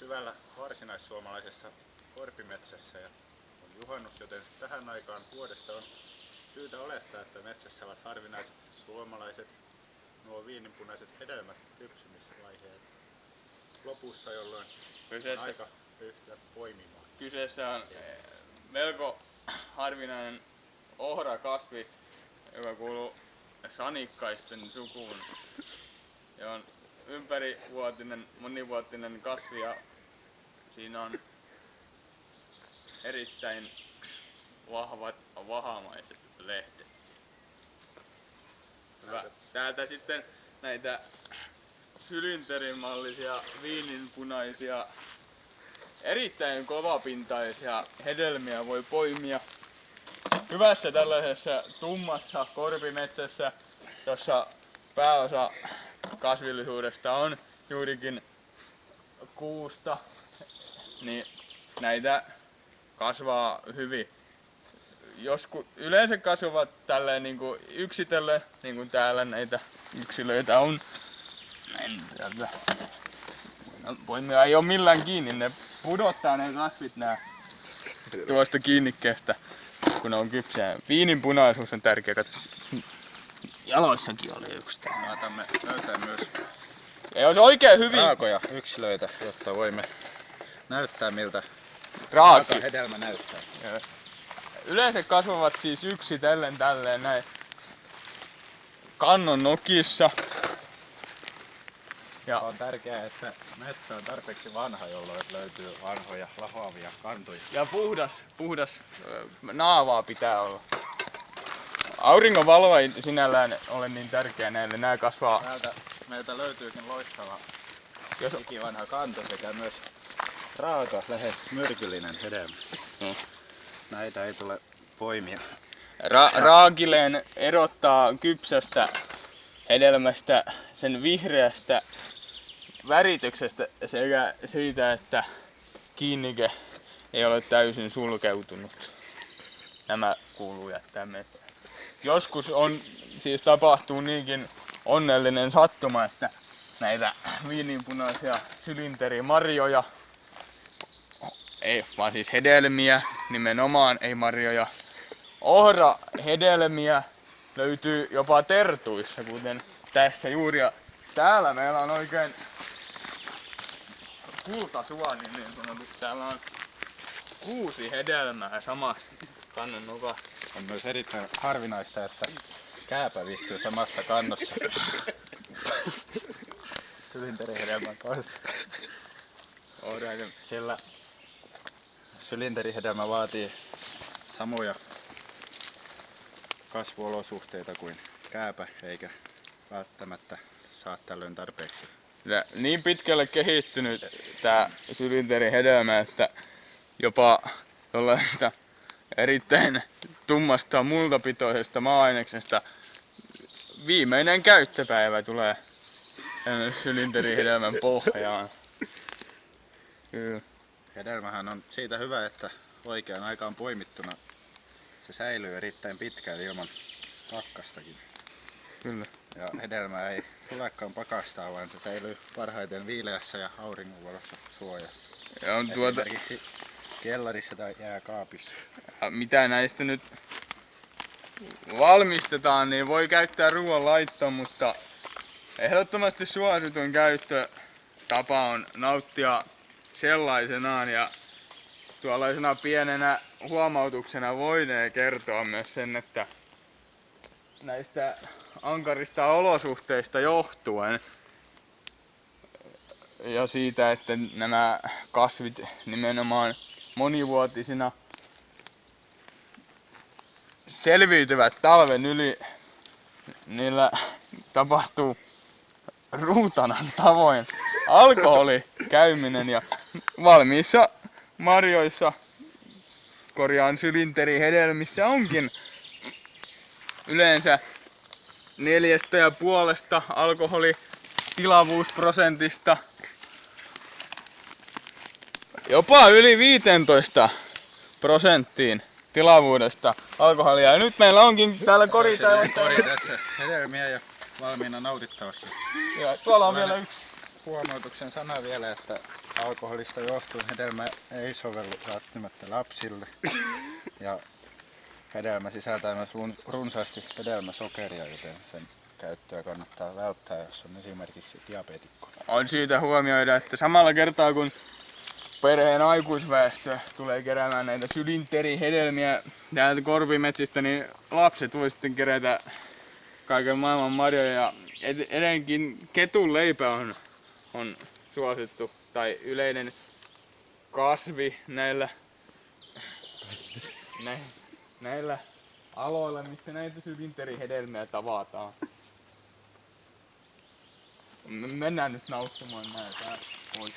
syvällä varsinaissuomalaisessa korpimetsässä ja on juhannus, joten tähän aikaan vuodesta on syytä olettaa, että metsässä ovat harvinaiset suomalaiset nuo viininpunaiset hedelmät kypsymisvaiheen lopussa, jolloin on aika ryhtyä poimimaan. Kyseessä on melko harvinainen ohrakasvi, joka kuuluu sanikkaisten sukuun. Ja on ympärivuotinen, monivuotinen kasvi ja siinä on erittäin vahvat vahamaiset lehdet. Hyvä. Täältä sitten näitä sylinterimallisia viininpunaisia erittäin kovapintaisia hedelmiä voi poimia hyvässä tällaisessa tummassa korpimetsässä, jossa pääosa kasvillisuudesta on juurikin kuusta, niin näitä kasvaa hyvin. Yleensä kasvavat tälleen niinku yksitellen, niin kuin täällä näitä yksilöitä on. Näin täältä. Poimia ei oo millään kiinni, ne pudottaa ne kasvit tuosta kiinnikkeestä, kun ne on kypsää. Viinin punaisuus on tärkeä, katso. Jaloissakin oli yksi täällä. Saatamme löytää myös oikein hyvin raakoja yksilöitä, jotta voimme näyttää miltä hedelmä näyttää. Ja yleensä kasvavat siis yksitellen tälleen näin kannon nokissa. Ja on tärkeää, että metsä on tarpeeksi vanha, jolloin löytyy vanhoja lahoavia kantoja. Ja puhdas naavaa pitää olla. Auringonvalo ei sinällään ole niin tärkeä näille. Nää kasvaa. Täältä meiltä löytyykin loistava ikivanha kanto sekä myös raaka, lähes myrkyllinen hedelmä. Näitä ei tule poimia. Raakileen erottaa kypsästä hedelmästä sen vihreästä värityksestä sekä siitä, että kiinnike ei ole täysin sulkeutunut. Nämä kuuluu jättää metsään. Joskus siis tapahtuu niinkin onnellinen sattuma, että näitä viininpunaisia sylinterimarjoja, ei vaan siis hedelmiä, nimenomaan ei marjoja, ohrahedelmiä löytyy jopa tertuissa, kuten tässä juuri. Ja täällä meillä on oikein kultasuoni, niin sanotusti. Täällä on 6 hedelmää samassa kannon nokassa. On myös erittäin harvinaista, että kääpä viihtyy samassa kannossa sylinterihedelmän kanssa. Sillä sylinterihedelmä vaatii samoja kasvuolosuhteita kuin kääpä, eikä välttämättä saa tällöin tarpeeksi. Ja niin pitkälle kehittynyt tää sylinterihedelmä, että jopa jollaista erittäin tummasta multapitoisesta maa-aineksesta viimeinen käyttöpäivä tulee sylinterihedelmän pohjaan. Kyllä. Hedelmähän on siitä hyvä, että oikeaan aikaan poimittuna se säilyy erittäin pitkään ilman pakkastakin. Kyllä. Ja hedelmää ei tulekaan pakastaa, vaan se säilyy parhaiten viileässä ja auringonvalossa suojassa. Ja on esimerkiksi kellarissa tai jääkaapissa. Mitä näistä nyt valmistetaan, niin voi käyttää ruoanlaittoon, mutta ehdottomasti suositun käyttötapa on nauttia sellaisenaan. Ja tuollaisena pienenä huomautuksena voinee kertoa myös sen, että näistä ankarista olosuhteista johtuen ja siitä, että nämä kasvit nimenomaan monivuotisina selviytyvät talven yli, niillä tapahtuu ruutanan tavoin alkoholikäyminen ja valmiissa marjoissa, sylinterihedelmissä onkin yleensä 4,5 alkoholitilavuusprosentista jopa yli 15% tilavuudesta alkoholia. Ja nyt meillä onkin täällä kori tässä hedelmiä ja valmiina nautittavassa. Ja tuolla on vielä yksi huomautuksen sana vielä, että alkoholista johtuen hedelmä ei sovellu välttämättä lapsille. Ja hedelmä sisältää myös runsaasti hedelmäsokeria, joten sen käyttöä kannattaa välttää, jos on esimerkiksi diabeetikko. On syytä huomioida, että samalla kertaa kun perheen aikuisväestö tulee keräämään näitä sylinterihedelmiä täältä korpimetsistä, niin lapset voi sitten kerätä kaiken maailman marjoja. Ja edelleenkin ketun leipä on suosittu tai yleinen kasvi näillä aloilla, missä näitä sylinterihedelmiä tavataan. Mennään nyt nauttimaan näitä pois.